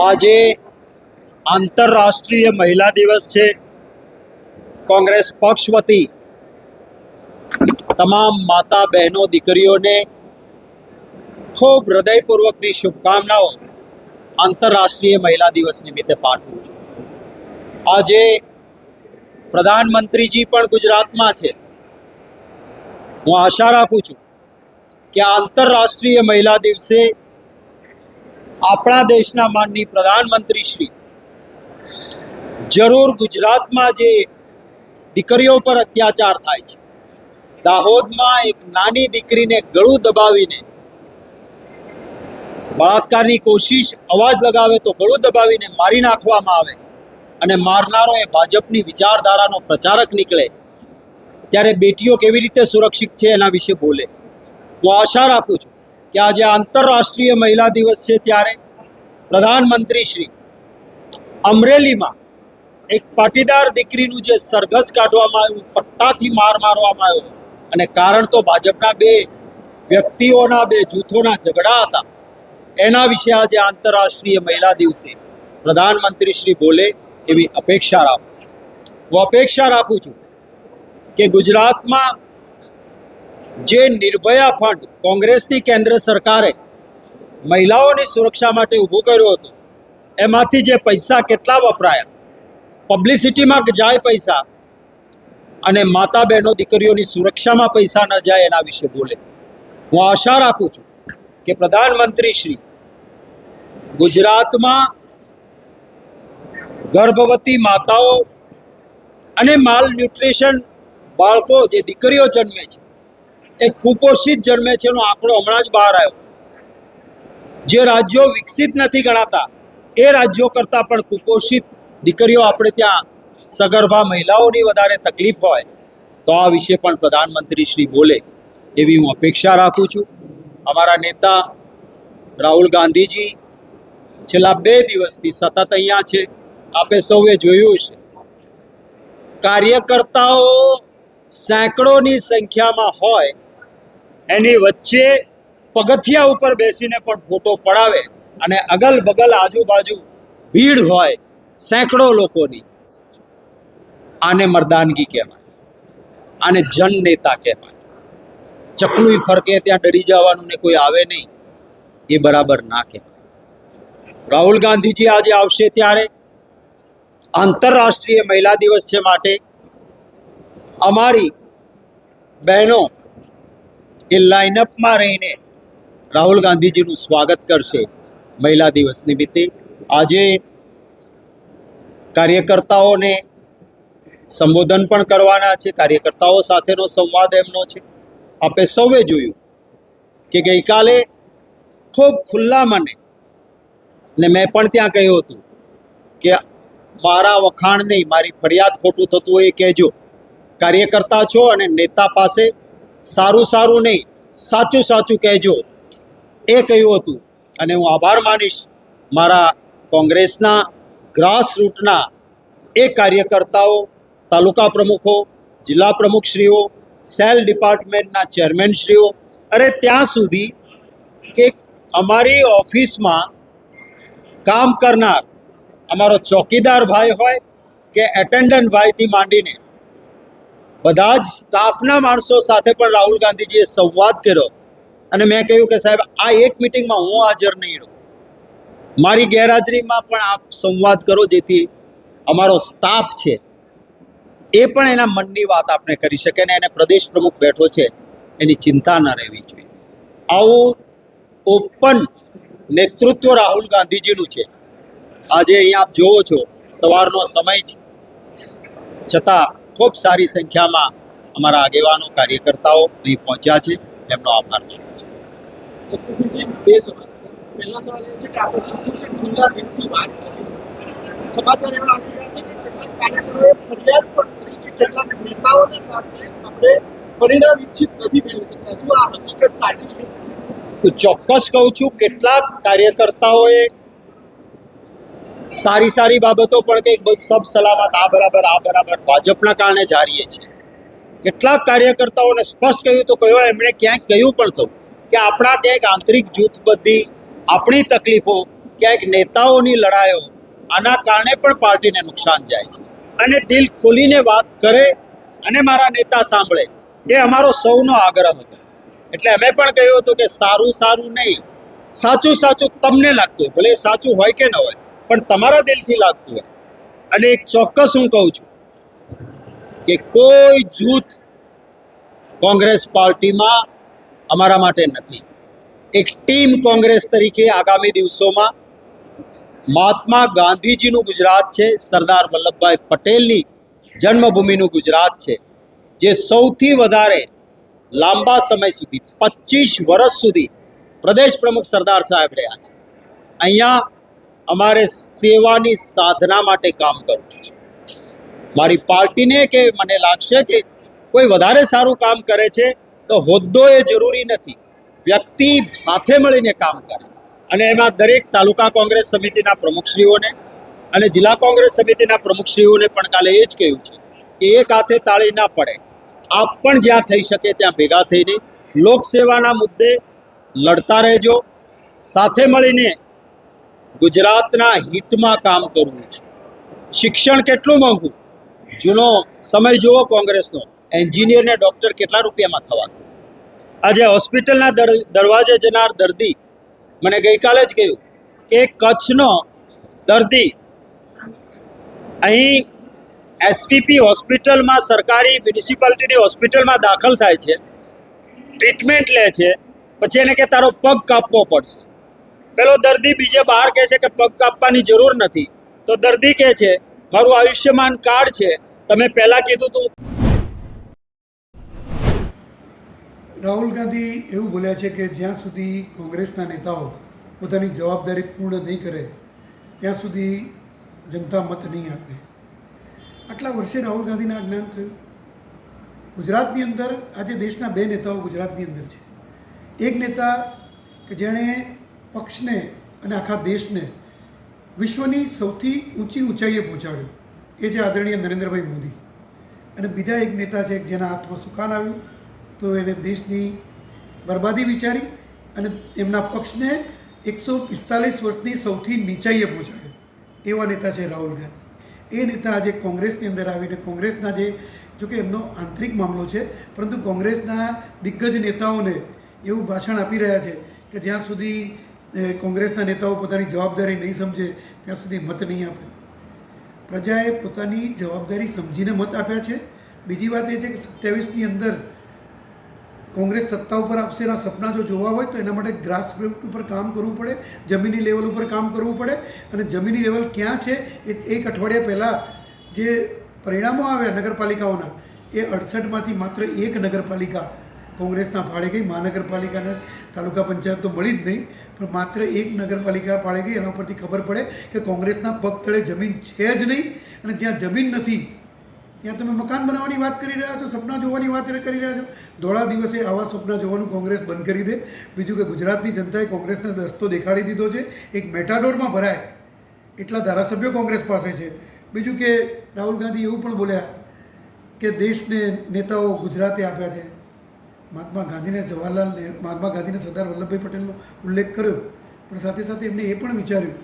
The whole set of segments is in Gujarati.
આજે આંતરરાષ્ટ્રીય મહિલા દિવસ છે। કોંગ્રેસ પક્ષ વતી તમામ માતા બહેનો દીકરીઓને ખૂબ હૃદયપૂર્વકની શુભકામનાઓ આંતરરાષ્ટ્રીય મહિલા દિવસ નિમિત્તે પાઠવું છું। આજે પ્રધાનમંત્રીજી પણ ગુજરાતમાં છે। હું આશા રાખું છું કે આંતરરાષ્ટ્રીય મહિલા દિવસે આપણા દેશના માનનીય પ્રધાનમંત્રી શ્રી જરૂર ગુજરાતમાં જે દીકરીઓ પર અત્યાચાર થાય છે, દાહોદમાં એક નાની દીકરીને ગળું દબાવીને બળાત્કારની કોશિશ અવાજ લગાવે તો ગળું દબાવીને મારી નાખવામાં આવે અને મારનારો એ ભાજપની વિચારધારાનો પ્રચારક નીકળે, ત્યારે બેટીઓ કેવી રીતે સુરક્ષિત છે એના વિશે બોલે। હું આશા રાખું છું કે આજે આંતરરાષ્ટ્રીય મહિલા દિવસ છે ત્યારે પ્રધાનમંત્રી શ્રી અમરેલીમાં એક પાટીદાર દીકરીનું જે સરઘસ કાઢવામાં આવ્યું, પટ્ટાથી માર મારવામાં આવ્યો અને કારણ તો ભાજપના બે વ્યક્તિઓના, બે જૂથોના ઝઘડા હતા, એના વિશે આજે આંતરરાષ્ટ્રીય મહિલા દિવસે પ્રધાનમંત્રી શ્રી બોલે એવી અપેક્ષા રાખું છું। હું અપેક્ષા રાખું છું કે ગુજરાતમાં જે નિર્ભયા ફંડ કોંગ્રેસની કેન્દ્ર સરકારે મહિલાઓની સુરક્ષા માટે ઊભું કર્યું હતું, એમાંથી જે પૈસા કેટલા વપરાયા, પબ્લિસિટીમાં જાય પૈસા અને માતા બહેનો દીકરીઓની સુરક્ષામાં પૈસા ન જાય એના વિશે બોલે। હું આશા રાખું છું કે પ્રધાનમંત્રી શ્રી ગુજરાતમાં ગર્ભવતી માતાઓ અને માલ ન્યુટ્રિશન બાળકો જે દીકરીઓ જન્મે છે એ કુપોષિત જન્મે છે એનો આંકડો હમણાં જ બહાર આવ્યો। જે રાજ્યો વિકસિત નથી ગણાતા એ રાજ્યો કરતાં પણ કુપોષિત દીકરીઓ આપણે ત્યાં સગર્ભા મહિલાઓની વધારે તકલીફ હોય તો આ વિશે પણ પ્રધાનમંત્રી શ્રી બોલે એવી હું અપેક્ષા રાખું છું। અમારા નેતા રાહુલ ગાંધીજી છેલ્લા 2 દિવસથી સતત અહીંયા છે। આપે સૌએ જોયું છે, કાર્યકર્તાઓ સેંકડોની સંખ્યામાં હોય એની વચ્ચે પગથિયા ઉપર બેસીને પણ ફોટો પડાવે અને અગલ બગલ આજુબાજુ ભીડ હોય સેંકડો લોકોની। આને મર્દાનગી કહેવાય, આને જન નેતા કહેવાય। ચકલું ફરકે ત્યાં ડરી જવાનું ને કોઈ આવે નહીં, એ બરાબર ના કહેવાય। રાહુલ ગાંધીજી આજે આવશે ત્યારે આંતરરાષ્ટ્રીય મહિલા દિવસ છે માટે અમારી બહેનો એ લાઇનઅપમાં રહીને રાહુલ ગાંધીજીનું સ્વાગત કરશે મહિલા દિવસ નિમિત્તે। આજે કાર્યકર્તાઓને સંબોધન પણ કરવાના છે, કાર્યકર્તાઓ સાથેનો સંવાદ એમનો છે। આપે સૌએ જોયું કે ગઈકાલે ખૂબ ખુલ્લા મને ને મેં પણ ત્યાં કહ્યું હતું કે મારા વખાણ નહીં, મારી ફરિયાદ ખોટું થતું હોય એ કહેજો। કાર્યકર્તા છો અને નેતા પાસે સારું સારું નહીં, સાચું સાચું કહેજો, એ કહ્યું હતું। અને હું આભાર માનીશ મારા કોંગ્રેસના ગ્રાસ રૂટના એ કાર્યકર્તાઓ, તાલુકા પ્રમુખો, જિલ્લા પ્રમુખશ્રીઓ, સેલ ડિપાર્ટમેન્ટના ચેરમેનશ્રીઓ, અરે ત્યાં સુધી કે અમારી ઓફિસમાં કામ કરનાર અમારો ચોકીદાર ભાઈ હોય કે એટેન્ડન્ટ ભાઈથી માંડીને બધા જ સ્ટાફના માણસો સાથે પણ રાહુલ ગાંધીજીએ સંવાદ કર્યો અને મેં કહ્યું કે સાહેબ આ એક મિટિંગમાં હું હાજર નહીં રહું, મારી ગેરહાજરીમાં પણ આપ સંવાદ કરો જેથી અમારો સ્ટાફ છે એ પણ એના મનની વાત આપણે કરી શકે ને એને પ્રદેશ પ્રમુખ બેઠો છે એની ચિંતા ન રહેવી જોઈએ। આવું ઓપન નેતૃત્વ રાહુલ ગાંધીજીનું છે। આજે અહીંયા આપ જોવો છો સવારનો સમય છે, છતાં ખૂબ સારી સંખ્યામાં અમારા આગેવાનો, કાર્યકર્તાઓ અહીં પહોંચ્યા છે, એમનો આભાર માનું છું। શક્તિસિંહજી, 2 સવાલ છે। પહેલો સવાલ એ છે કે આપણે ખુલ્લા દિલથી વાત કરી, સમાચાર એવા આવી રહ્યા છે કે કેટલાક કાર્યકરોએ ફરિયાદ પણ કરી કે કેટલાક નેતાઓને કારણે આપણે પરિણામ ઈચ્છિત નથી મેળવી શકતા। શું આ હકીકત સાચી છે? હું ચોક્કસ કહું છું, કેટલાક કાર્યકર્તાઓએ સારી બાબતો પણ કંઈક સબ સલામત, આ બરાબર ભાજપના કારણે જ હારીએ છીએ। કેટલાક કાર્યકર્તાઓને સ્પષ્ટ કહ્યું તો કહ્યું, એમણે ક્યાંક કહ્યું પણ ખરું કે આપણા ક્યાંક આંતરિક જૂથબદ્ધી, આપણી તકલીફો ક્યાંક નેતાઓની લડાઈઓ આના કારણે પણ પાર્ટીને નુકસાન જાય છે. અને દિલ ખોલીને વાત કરે અને મારા નેતા સાંભળે એ અમારો સૌનો આગ્રહ હતો. એટલે અમે પણ કહ્યું હતું કે સારું સારું નહીં, સાચું સાચું તમને લાગતું હોય, ભલે એ સાચું હોય કે ન હોય, પણ તમારા દિલથી લાગતું હોય. અને એક ચોક્કસ હું કહું છું કે કોઈ જૂથ કોંગ્રેસ પાર્ટીમાં અમારા માટે નથી. એક ટીમ કોંગ્રેસ તરીકે આગામી દિવસોમાં મહાત્મા ગાંધીજીનું ગુજરાત છે, સરદાર વલ્લભભાઈ પટેલની જન્મભૂમિનું ગુજરાત છે, જે સૌથી વધારે લાંબા સમય સુધી 25 વર્ષ સુધી પ્રદેશ પ્રમુખ સરદાર સાહેબ રહ્યા છે. અહીંયા અમારે સેવાની સાધના માટે કામ કરવું છે. મારી પાર્ટીને કે મને લાગશે કે કોઈ વધારે સારું કામ કરે છે તો હોદ્દો એ જરૂરી નથી, વ્યક્તિ સાથે મળીને કામ કરે. અને એમાં દરેક તાલુકા કોંગ્રેસ સમિતિના પ્રમુખશ્રીઓને અને જિલ્લા કોંગ્રેસ સમિતિના પ્રમુખશ્રીઓને પણ કાલે એ જ કહ્યું છે કે એક હાથે તાળી ના પડે, આપ પણ જ્યાં થઈ શકે ત્યાં ભેગા થઈને લોકસેવાના મુદ્દે લડતા રહેજો. સાથે મળીને ગુજરાતના હિતમાં કામ કરવું છે. શિક્ષણ કેટલું મોંઘું, જૂનો સમય જુઓ કોંગ્રેસનો, એન્જિનિયર ને ડૉક્ટર કેટલા રૂપિયામાં થવાતું. આજે હોસ્પિટલના દરવાજે જનાર દર્દી મને ગઈકાલે જ કહ્યું કે કચ્છનો દર્દી અહીં એસવીપી હોસ્પિટલમાં, સરકારી મ્યુનિસિપાલિટીની હોસ્પિટલમાં દાખલ થાય છે, ટ્રીટમેન્ટ લે છે, પછી એને કે તારો પગ કાપવો પડશે. પેલો દર્દી બીજે બહાર કહે છે કે પગ કાપવાની જરૂર નથી, તો દર્દી કહે છે મારું આયુષ્યમાન કાર્ડ છે, તમે પહેલાં કીધું તું. રાહુલ ગાંધી એવું બોલ્યા છે કે જ્યાં સુધી કોંગ્રેસના નેતાઓ પોતાની જવાબદારી પૂર્ણ નહીં કરે ત્યાં સુધી જનતા મત નહીં આપે. આટલા વર્ષે રાહુલ ગાંધીને આ જ્ઞાન થયું. ગુજરાતની અંદર આજે દેશના બે નેતાઓ ગુજરાતની અંદર છે. એક નેતા કે જેણે પક્ષને અને આખા દેશને વિશ્વની સૌથી ઊંચાઈએ પહોંચાડ્યું, એ છે આદરણીય નરેન્દ્રભાઈ મોદી. અને બીજા એક નેતા છે જેના હાથમાં સુકાન આવ્યું તો એને દેશની બરબાદી વિચારી અને એમના પક્ષને 145 વર્ષની સૌથી નીચાઈએ પહોંચાડ્યો. એવા નેતા છે રાહુલ ગાંધી. એ નેતા આજે કોંગ્રેસની અંદર આવીને કોંગ્રેસના જે, જોકે એમનો આંતરિક મામલો છે, પરંતુ કોંગ્રેસના દિગ્ગજ નેતાઓને એવું ભાષણ આપી રહ્યા છે કે જ્યાં સુધી કોંગ્રેસના નેતાઓ પોતાની જવાબદારી નહીં સમજે ત્યાં સુધી મત નહીં આપે. પ્રજાએ પોતાની જવાબદારી સમજીને મત આપ્યા છે. બીજી વાત એ છે કે 27ની અંદર કોંગ્રેસ સત્તા ઉપર આપશે એના સપના જો જોવા હોય તો એના માટે ગ્રાસરૂટ ઉપર કામ કરવું પડે, જમીની લેવલ ઉપર કામ કરવું પડે. અને જમીની લેવલ ક્યાં છે એ એક અઠવાડિયા પહેલાં જે પરિણામો આવ્યા નગરપાલિકાઓના, એ 68માંથી માત્ર એક નગરપાલિકા કોંગ્રેસના ફાળે ગઈ. મહાનગરપાલિકાને તાલુકા પંચાયત તો મળી જ નહીં, પણ માત્ર એક નગરપાલિકા ફાળે ગઈ. એના ઉપરથી ખબર પડે કે કોંગ્રેસના પગ તળે જમીન છે જ નહીં. અને જ્યાં જમીન નથી ત્યાં તમે મકાન બનાવવાની વાત કરી રહ્યા છો, સપના જોવાની વાત કરી રહ્યા છો. ધોળા દિવસે આવા સપના જોવાનું કોંગ્રેસ બંધ કરી દે. બીજું કે ગુજરાતની જનતાએ કોંગ્રેસને રસ્તો દેખાડી દીધો છે. એક મેટાડોરમાં ભરાય એટલા ધારાસભ્યો કોંગ્રેસ પાસે છે. બીજું કે રાહુલ ગાંધી એવું પણ બોલ્યા કે દેશને નેતાઓ ગુજરાતે આપ્યા છે. મહાત્મા ગાંધીને સરદાર વલ્લભભાઈ પટેલનો ઉલ્લેખ કર્યો, પણ સાથે સાથે એમને એ પણ વિચાર્યું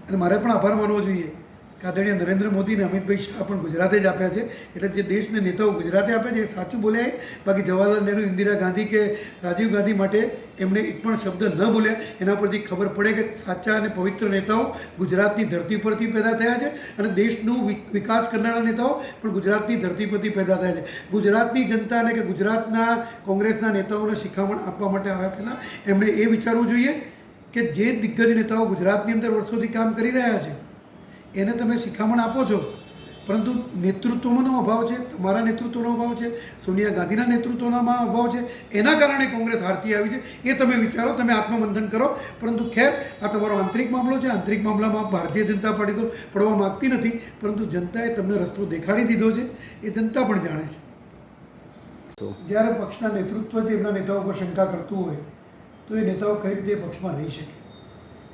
અને મારે પણ આભાર માનવો જોઈએ કે આદરણીય નરેન્દ્ર મોદી અને અમિતભાઈ શાહ પણ ગુજરાતે જ આપ્યા છે. એટલે જે દેશને નેતાઓ ગુજરાતે આપ્યા છે એ સાચું બોલ્યા. બાકી જવાહરલાલ નહેરુ, ઇન્દિરા ગાંધી કે રાજીવ ગાંધી માટે એમણે એક પણ શબ્દ ન બોલ્યા. એના પરથી ખબર પડે કે સાચા અને પવિત્ર નેતાઓ ગુજરાતની ધરતી પરથી પેદા થયા છે અને દેશનું વિકાસ કરનારા નેતાઓ પણ ગુજરાતની ધરતી પરથી પેદા થયા છે. ગુજરાતની જનતાને કે ગુજરાતના કોંગ્રેસના નેતાઓને શિખામણ આપવા માટે આવ્યા પહેલાં એમણે એ વિચારવું જોઈએ કે જે દિગ્ગજ નેતાઓ ગુજરાતની અંદર વર્ષોથી કામ કરી રહ્યા છે એને તમે શિખામણ આપો છો, પરંતુ નેતૃત્વનો અભાવ છે, તમારા નેતૃત્વનો અભાવ છે, સોનિયા ગાંધીના નેતૃત્વમાં અભાવ છે. એના કારણે કોંગ્રેસ હારતી આવી છે. એ તમે વિચારો, તમે આત્મમંથન કરો. પરંતુ ખેર, આ તમારો આંતરિક મામલો છે. આંતરિક મામલામાં ભારતીય જનતા પાર્ટી તો પડવા માગતી નથી, પરંતુ જનતાએ તમને રસ્તો દેખાડી દીધો છે. એ જનતા પણ જાણે છે. જ્યારે પક્ષના નેતૃત્વ જે એમના નેતાઓ પર શંકા કરતું હોય તો એ નેતાઓ કઈ રીતે પક્ષમાં રહી શકે?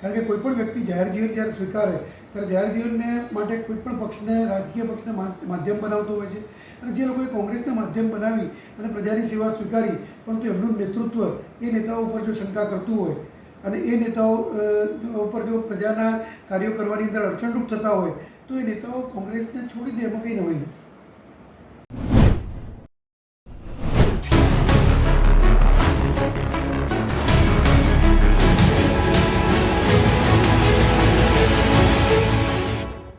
કારણ કે કોઈ પણ વ્યક્તિ જાહેર જીવન જ્યારે સ્વીકારે ત્યારે જાહેર જીવનને માટે કોઈ પણ પક્ષને, રાજકીય પક્ષને માધ્યમ બનાવતો હોય છે. અને જે લોકોએ કોંગ્રેસને માધ્યમ બનાવી અને પ્રજાની સેવા સ્વીકારી, પરંતુ એમનું નેતૃત્વ એ નેતાઓ ઉપર જો શંકા કરતું હોય અને એ નેતાઓ ઉપર જો પ્રજાના કાર્યો કરવાની અંદર અડચણરૂપ થતા હોય તો એ નેતાઓ કોંગ્રેસને છોડી દે, એમાં કંઈ નવાઈ નથી.